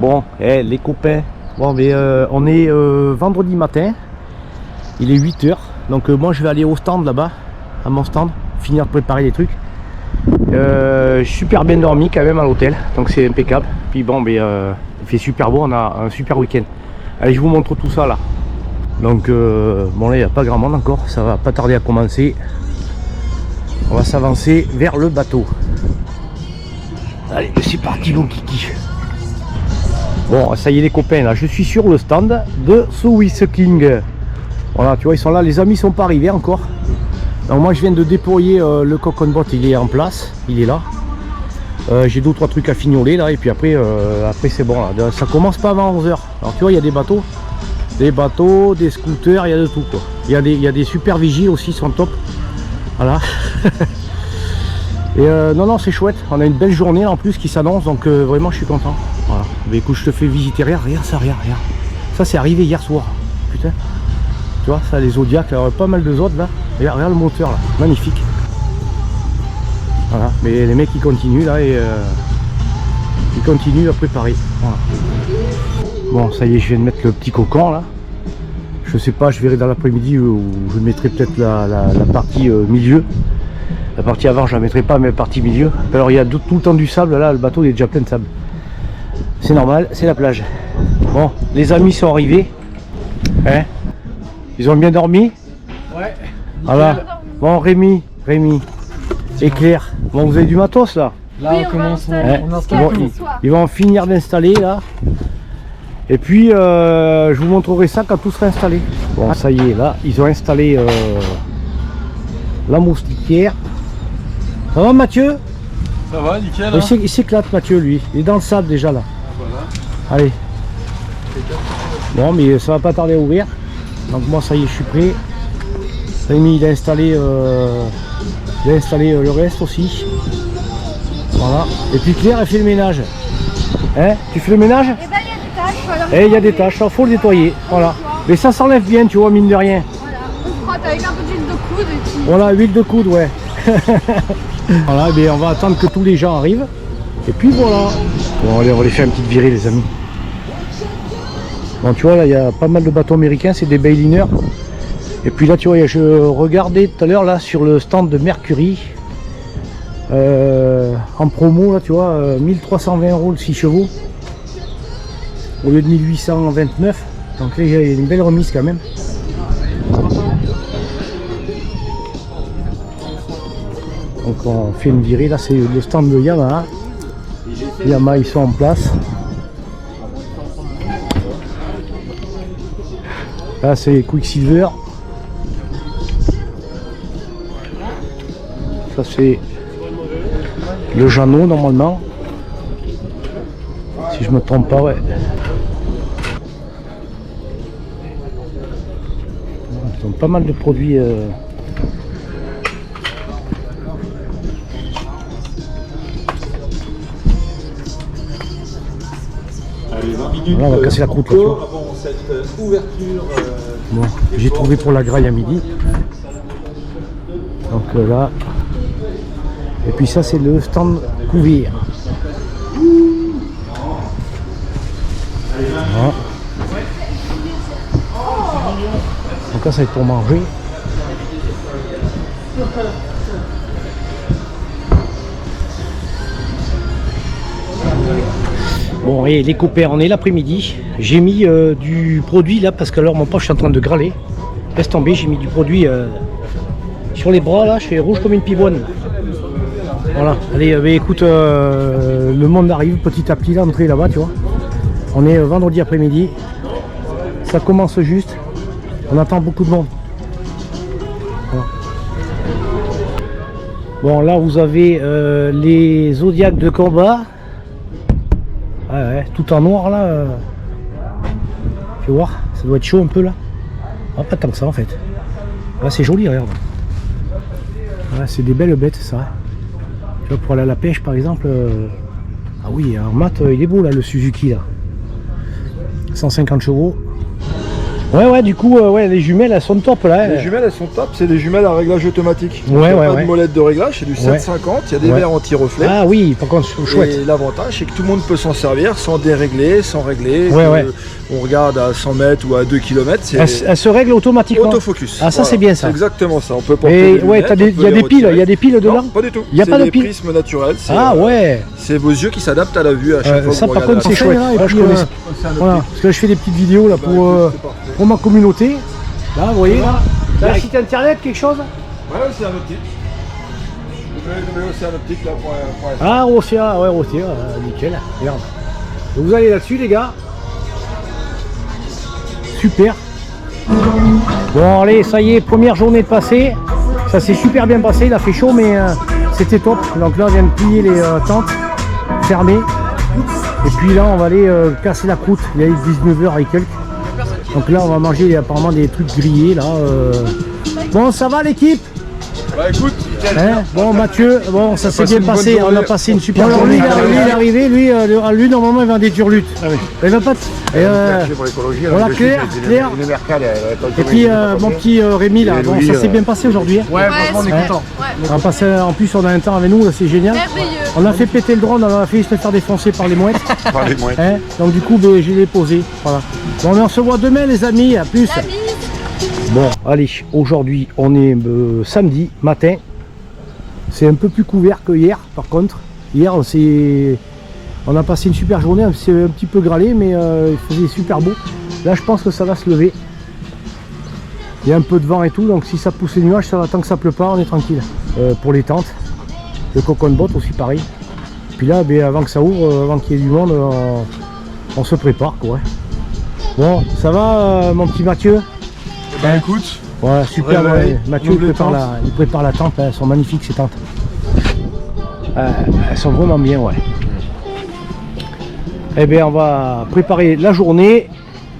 Bon, les copains, bon, mais, on est vendredi matin, il est 8 h, donc moi je vais aller au stand là-bas, à mon stand, finir de préparer des trucs. Super bien dormi quand même à l'hôtel, donc c'est impeccable. Puis bon, mais, il fait super beau, on a un super week-end. Allez, je vous montre tout ça là. Donc bon, là il n'y a pas grand monde encore, ça va pas tarder à commencer. On va s'avancer vers le bateau. Allez, c'est parti mon kiki. Bon, ça y est les copains, là je suis sur le stand de Swiss King. Voilà, tu vois, ils sont là, les amis sont pas arrivés encore. Donc moi je viens de déployer le Cocoon Boat, il est en place, il est là. J'ai 2 ou 3 trucs à fignoler là, et puis après, c'est bon là. Ça commence pas avant 11 h. Alors tu vois, il y a des bateaux, des scooters, il y a de tout quoi. Il y a des super vigiles aussi, ils sont top. Voilà. Et non, c'est chouette, on a une belle journée là, en plus qui s'annonce, donc vraiment je suis content. Voilà. Mais écoute, je te fais visiter, regarde ça, regarde. Ça c'est arrivé hier soir, putain. Tu vois, ça les Zodiac, il y a pas mal de Zod là. Regarde le moteur là, magnifique. Voilà, mais les mecs ils continuent là et ils continuent à préparer. Voilà. Bon, ça y est, je viens de mettre le petit cocon là. Je sais pas, je verrai dans l'après-midi où je mettrai peut-être la partie milieu. La partie avant je la mettrai pas, mais la partie milieu. Alors il y a tout le temps du sable là, le bateau il est déjà plein de sable. C'est normal, c'est la plage. Bon, les amis sont arrivés. Hein, ils ont bien dormi? Ouais. Voilà. Bon, Rémi et Claire. Bon, vous avez du matos là? Là oui, on commence, on installe bon, tout. ils vont en finir d'installer là. Et puis je vous montrerai ça quand tout sera installé. Bon, ça y est, là ils ont installé la moustiquaire. Ça va Mathieu? Ça va, nickel. Hein. Il s'éclate Mathieu lui, il est dans le sable déjà là. Voilà. Allez. Bon, mais ça va pas tarder à ouvrir. Donc moi ça y est, je suis prêt. Rémi il a installé le reste aussi. Voilà. Et puis Claire elle fait le ménage. Hein? Tu fais le ménage? Et ben il y a des tâches. Eh, il y a des tâches, il faut le nettoyer. Voilà. Mais ça s'enlève bien, tu vois, mine de rien. Voilà, on frotte avec un peu d'huile de coude et puis... Voilà, huile de coude, ouais. Voilà, mais on va attendre que tous les gens arrivent. Et puis voilà. Bon, allez, on va les faire une petite virée, les amis. Bon, tu vois, là, il y a pas mal de bateaux américains, c'est des bayliners. Et puis là, tu vois, je regardais tout à l'heure, là, sur le stand de Mercury. En promo, là, tu vois, 1320 € le 6 chevaux. Au lieu de 1829. Donc là, il y a une belle remise quand même. Donc on fait une virée, là c'est le stand de Yamaha. Yamaha ils sont en place. Là c'est Quicksilver. Ça c'est le Jeannot normalement. Si je me trompe pas, ouais. Ils ont pas mal de produits. Allez, 20 minutes. Là, on va casser la croûte là, tu vois. Avant cette ouverture. Bon, j'ai trouvé pour la graille à midi. Donc là. Et puis ça c'est le stand couvert. Voilà. Donc là ça va être pour manger. Bon, et les copains, on est l'après-midi. J'ai mis du produit là parce que alors mon poche je suis en train de grâler. Laisse tomber, j'ai mis du produit sur les bras là, je suis rouge comme une pivoine. Voilà, allez, écoute, le monde arrive petit à petit, l'entrée là-bas, tu vois. On est vendredi après-midi. Ça commence juste. On attend beaucoup de monde. Voilà. Bon, là vous avez les Zodiac de combat. Ouais, tout en noir là. Tu vas voir, ça doit être chaud un peu là. Ah, pas tant que ça en fait. Là c'est joli, regarde. Ouais, c'est des belles bêtes ça. Tu vois, pour aller à la pêche par exemple. Ah oui, en mat il est beau là le Suzuki là. 150 chevaux. Ouais, du coup, ouais, les jumelles, elles sont top là. Les jumelles, elles sont top. C'est des jumelles à réglage automatique. Ouais, il n'y a ouais, pas de molette de réglage, c'est du 750. Il y a des verres anti-reflets. Ah oui, par contre, chouette. Et l'avantage, c'est que tout le monde peut s'en servir sans dérégler, sans régler. Ouais. On regarde à 100 mètres ou à 2 km. Elle se règle automatiquement. Autofocus. Ah, ça, c'est bien ça. C'est exactement ça. On peut porter Et des ouais, lunettes, il y a des piles, il y a des piles dedans. Non, pas du tout. Il n'y a pas de des piles. prismes naturels. Ah ouais. C'est vos yeux qui s'adaptent à la vue à chaque fois. Ça que vous par regardez contre la c'est chouette. scène. Ouais, je connais ça. Voilà, parce que là, je fais des petites vidéos là pour ma communauté. Là, vous voyez là. Là, site internet, quelque chose. Ouais, c'est un optique. www.océanoptique là pour. Ah, Océan, ouais, Océan, nickel. Regarde. Donc, vous allez là-dessus, les gars. Super. Bon, allez, ça y est, première journée de passée. Ça s'est super bien passé. Il a fait chaud, mais c'était top. Donc là, on vient de plier les tentes fermées. Et puis là, on va aller casser la croûte. Il est 19h et quelques. Donc là, on va manger apparemment des trucs grillés là. Bon, ça va l'équipe? Bah écoute, bon Mathieu, bon ça s'est bien passé, on a passé une super journée. Lui il est arrivé, lui normalement il vend des turlutes. Ah oui. Il va pas. Voilà Claire. Et puis mon petit Rémi là, bon ça s'est bien passé aujourd'hui. Ouais, franchement on est content. On a passé, en plus on a un temps avec nous, c'est génial. Merveilleux. On a fait péter le drone, on a fait se faire défoncer par les mouettes. Donc du coup je l'ai posé. Voilà. Bon on se voit demain les amis, à plus. Bon, allez, aujourd'hui on est samedi matin. C'est un peu plus couvert que hier, par contre. Hier, on a passé une super journée, c'est un petit peu grêlé, mais il faisait super beau. Là, je pense que ça va se lever. Il y a un peu de vent et tout, donc si ça pousse les nuages, ça va, tant que ça pleut pas, on est tranquille. Pour les tentes, le cocon bot aussi pareil. Puis là, avant que ça ouvre, avant qu'il y ait du monde, on se prépare, quoi. Bon, ça va, mon petit Mathieu? Bah écoute, ouais, super. Mathieu il prépare la tente, elles sont magnifiques ces tentes. Elles sont vraiment bien, ouais. Eh bien on va préparer la journée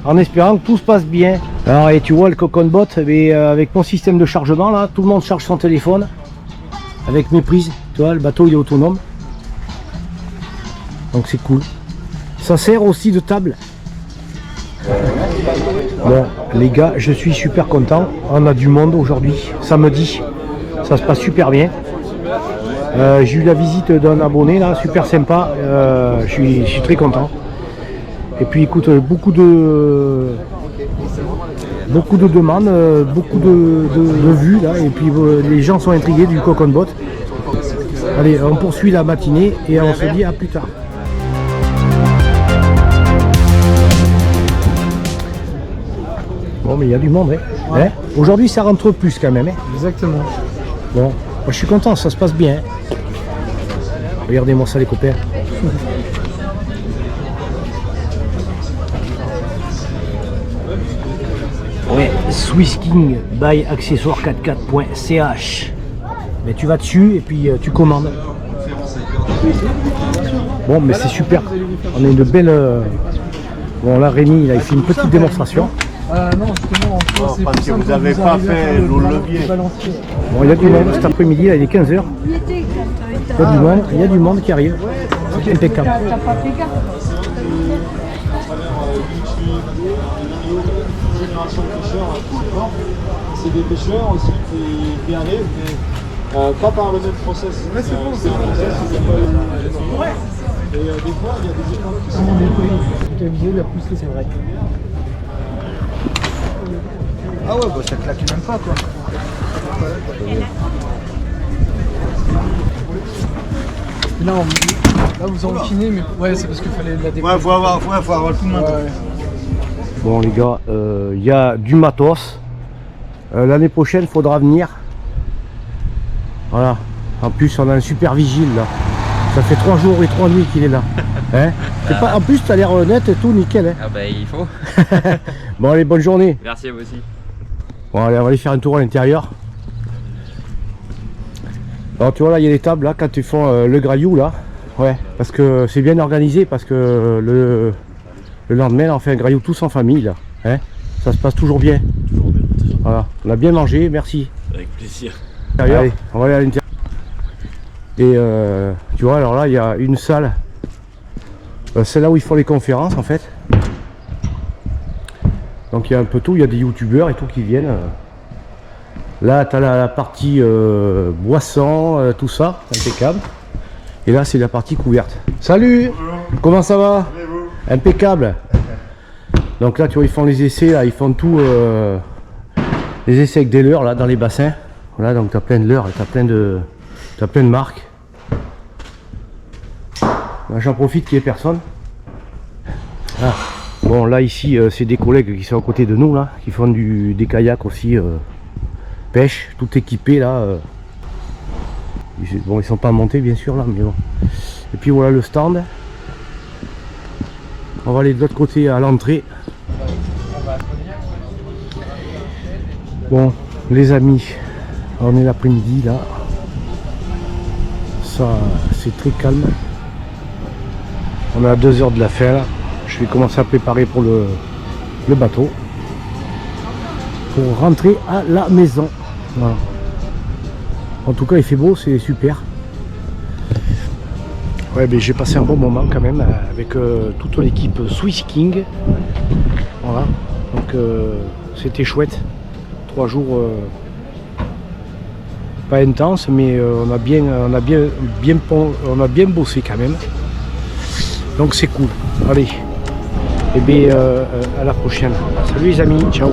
en espérant que tout se passe bien. Alors et tu vois le cocon bot, avec mon système de chargement là, tout le monde charge son téléphone avec mes prises, tu vois, le bateau il est autonome. Donc c'est cool. Ça sert aussi de table. Bon les gars, je suis super content, on a du monde aujourd'hui, samedi, ça se passe super bien. J'ai eu la visite d'un abonné là, super sympa, je suis très content. Et puis écoute, beaucoup de demandes, beaucoup de vues là, et puis les gens sont intrigués du cocon bot. Allez, on poursuit la matinée et on se dit à plus tard. Bon mais il y a du monde, hein. Ouais. Aujourd'hui ça rentre plus quand même, hein. exactement. Bon, moi je suis content, ça se passe bien. Regardez-moi ça les copains. Ouais, Swiss King by accessoire44.ch. Mais tu vas dessus et puis tu commandes. Bon mais c'est super. On a une belle. Bon là Rémi il a fait une petite démonstration. Non, justement, c'est parce que vous n'avez pas fait le levier. Bon, il y a du monde cet après-midi, là, il est 15h. Il y a du monde qui arrive. C'est impeccable. T'as pas fait gaffe. C'est des pêcheurs aussi qui arrivent, mais pas par le même process. Mais c'est bon, c'est bon. Et des fois, il y a des écoles qui sont... Qui a visé, il a poussé, c'est vrai. Ah ouais, bah ça claque même pas quoi. Là, vous en finissez, mais ouais, c'est parce qu'il fallait la découvrir. Ouais, faut avoir tout le monde. Ouais. Bon les gars, il y a du matos. L'année prochaine, il faudra venir. Voilà. En plus, on a un super vigile là. Ça fait 3 jours et 3 nuits qu'il est là. Hein, pas, en plus, tu as l'air honnête et tout, nickel. Hein. Ah bah il faut. Bon allez, bonne journée. Merci à vous aussi. Bon allez, on va aller faire un tour à l'intérieur. Alors tu vois là, il y a des tables là quand ils font le graillou là. Ouais, parce que c'est bien organisé, parce que le lendemain là, on fait un graillou tous en famille là. Hein, ça se passe toujours bien. Voilà, on a bien mangé, merci. Avec plaisir. Allez, on va aller à l'intérieur. Et tu vois, alors là il y a une salle. C'est là où ils font les conférences en fait. Donc il y a un peu tout, il y a des youtubeurs et tout qui viennent. Là tu as la partie boisson, tout ça, impeccable. Et là c'est la partie couverte. Salut. Comment ça va? Impeccable. Donc là tu vois ils font les essais, là, ils font tout les essais avec des leurres là dans les bassins. Voilà, donc tu as plein de leurres, tu as plein de marques. J'en profite qu'il n'y ait personne. Ah. Bon là ici c'est des collègues qui sont à côté de nous là, qui font des kayaks aussi, pêche, tout équipé là. Bon ils sont pas montés bien sûr là, mais bon. Et puis voilà le stand. On va aller de l'autre côté à l'entrée. Bon les amis, on est l'après-midi là. Ça c'est très calme. On est à 2 heures de la fin là. Je vais commencer à préparer pour le bateau. Pour rentrer à la maison. Voilà. En tout cas il fait beau, c'est super. Ouais, mais j'ai passé un bon moment quand même avec toute l'équipe Swiss King. Voilà. Donc c'était chouette. 3 jours pas intenses, mais on a bien bossé quand même. Donc c'est cool. Allez. Et bien à la prochaine. Salut les amis, ciao.